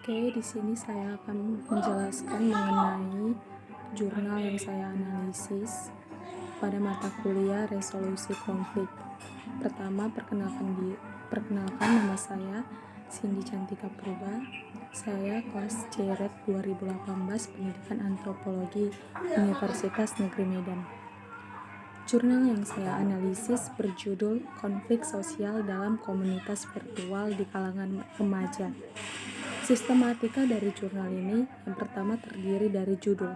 Oke, di sini saya akan menjelaskan mengenai jurnal yang saya analisis pada mata kuliah resolusi konflik. Pertama, perkenalkan nama saya Cindy Cantika Purba. Saya kelas C-Red 2018 Pendidikan Antropologi Universitas Negeri Medan. Jurnal yang saya analisis berjudul Konflik Sosial dalam Komunitas Virtual di Kalangan Remaja. Sistematika dari jurnal ini yang pertama terdiri dari judul.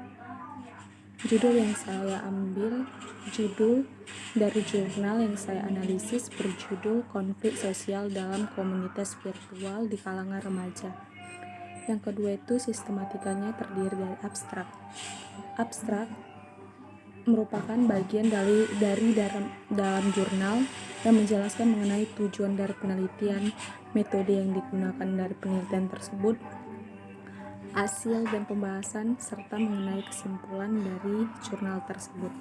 Judul yang saya ambil, judul dari jurnal yang saya analisis berjudul Konflik Sosial dalam Komunitas Virtual di Kalangan Remaja. Yang kedua itu sistematikanya terdiri dari abstrak. Abstrak merupakan bagian dari dalam jurnal yang menjelaskan mengenai tujuan dari penelitian, metode yang digunakan dari penelitian tersebut, hasil dan pembahasan, serta mengenai kesimpulan dari jurnal tersebut.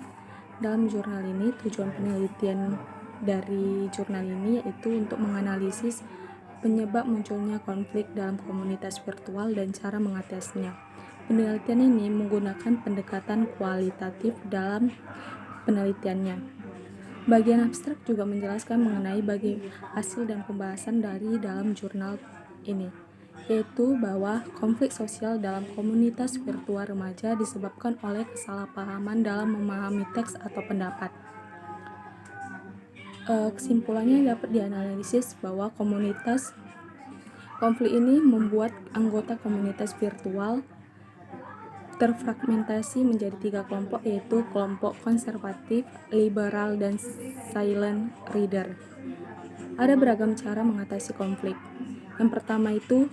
Dalam jurnal ini, tujuan penelitian dari jurnal ini yaitu untuk menganalisis penyebab munculnya konflik dalam komunitas virtual dan cara mengatasinya. Penelitian ini menggunakan pendekatan kualitatif dalam penelitiannya. Bagian abstrak juga menjelaskan mengenai hasil dan pembahasan dari dalam jurnal ini, yaitu bahwa konflik sosial dalam komunitas virtual remaja disebabkan oleh kesalahpahaman dalam memahami teks atau pendapat. Kesimpulannya dapat dianalisis bahwa konflik ini membuat anggota komunitas virtual terfragmentasi menjadi 3 kelompok, yaitu kelompok konservatif, liberal, dan silent reader. Ada beragam cara mengatasi konflik. Yang pertama itu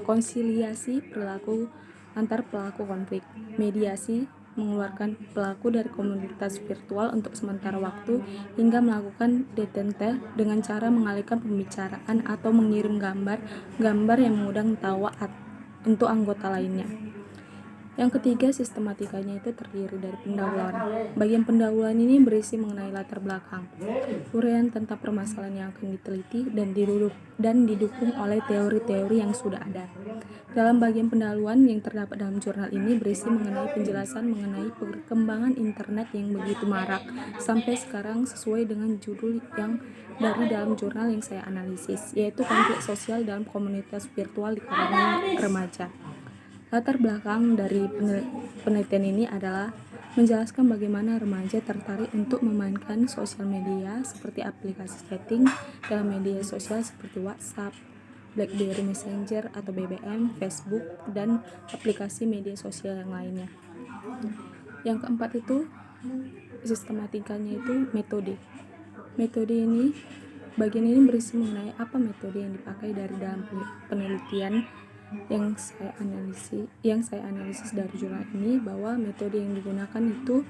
konsiliasi perilaku antar pelaku konflik, mediasi, mengeluarkan pelaku dari komunitas virtual untuk sementara waktu hingga melakukan detente dengan cara mengalihkan pembicaraan atau mengirim gambar yang mengundang tawa untuk anggota lainnya. Yang ketiga, sistematikanya itu terdiri dari pendahuluan. Bagian pendahuluan ini berisi mengenai latar belakang, uraian tentang permasalahan yang akan diteliti, dan didukung oleh teori-teori yang sudah ada. Dalam bagian pendahuluan yang terdapat dalam jurnal ini berisi mengenai penjelasan mengenai perkembangan internet yang begitu marak sampai sekarang sesuai dengan judul yang dari dalam jurnal yang saya analisis, yaitu konflik sosial dalam komunitas virtual di kalangan remaja. Latar belakang dari penelitian ini adalah menjelaskan bagaimana remaja tertarik untuk memainkan sosial media seperti aplikasi chatting dalam media sosial seperti WhatsApp, BlackBerry Messenger atau BBM, Facebook, dan aplikasi media sosial yang lainnya. Yang keempat itu sistematikanya itu metode. Metode ini, bagian ini berisi mengenai apa metode yang dipakai dari dalam penelitian yang saya analisis dari jurnal ini, bahwa metode yang digunakan itu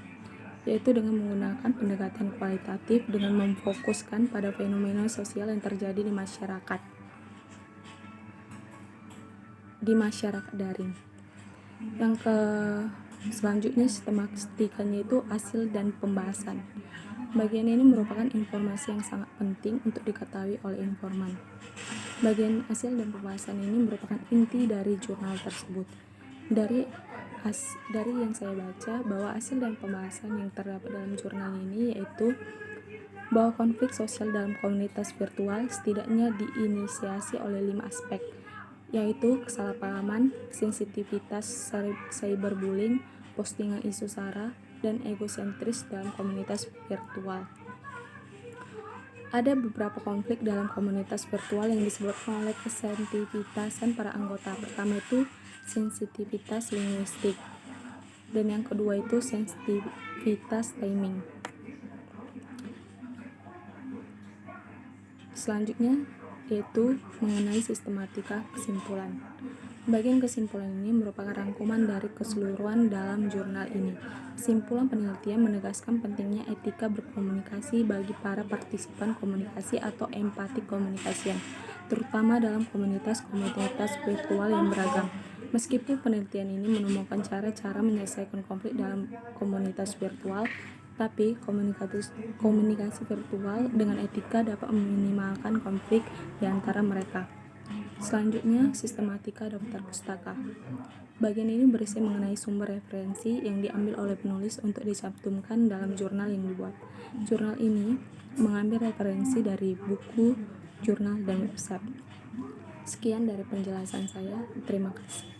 yaitu dengan menggunakan pendekatan kualitatif dengan memfokuskan pada fenomena sosial yang terjadi di masyarakat daring. Yang selanjutnya sistematikanya itu hasil dan pembahasan. Bagian ini merupakan informasi yang sangat penting untuk diketahui oleh informan. Bagian hasil dan pembahasan ini merupakan inti dari jurnal tersebut. Dari yang saya baca, bahwa hasil dan pembahasan yang terdapat dalam jurnal ini yaitu bahwa konflik sosial dalam komunitas virtual setidaknya diinisiasi oleh 5 aspek, yaitu kesalahpahaman, sensitivitas cyberbullying, postingan isu sara, dan egosentris dalam komunitas virtual. Ada beberapa konflik dalam komunitas virtual yang disebabkan oleh kesensitivitasan para anggota. Pertama itu sensitivitas linguistik, dan yang kedua itu sensitivitas timing. Selanjutnya yaitu mengenai sistematika kesimpulan. Bagian kesimpulan ini merupakan rangkuman dari keseluruhan dalam jurnal ini. Kesimpulan penelitian menegaskan pentingnya etika berkomunikasi bagi para partisipan komunikasi atau empati komunikasian, terutama dalam komunitas virtual yang beragam. Meskipun penelitian ini menemukan cara-cara menyelesaikan konflik dalam komunitas virtual, tapi komunikasi virtual dengan etika dapat meminimalkan konflik di antara mereka. Selanjutnya, sistematika daftar pustaka. Bagian ini berisi mengenai sumber referensi yang diambil oleh penulis untuk dicantumkan dalam jurnal yang dibuat. Jurnal ini mengambil referensi dari buku, jurnal, dan website. Sekian dari penjelasan saya. Terima kasih.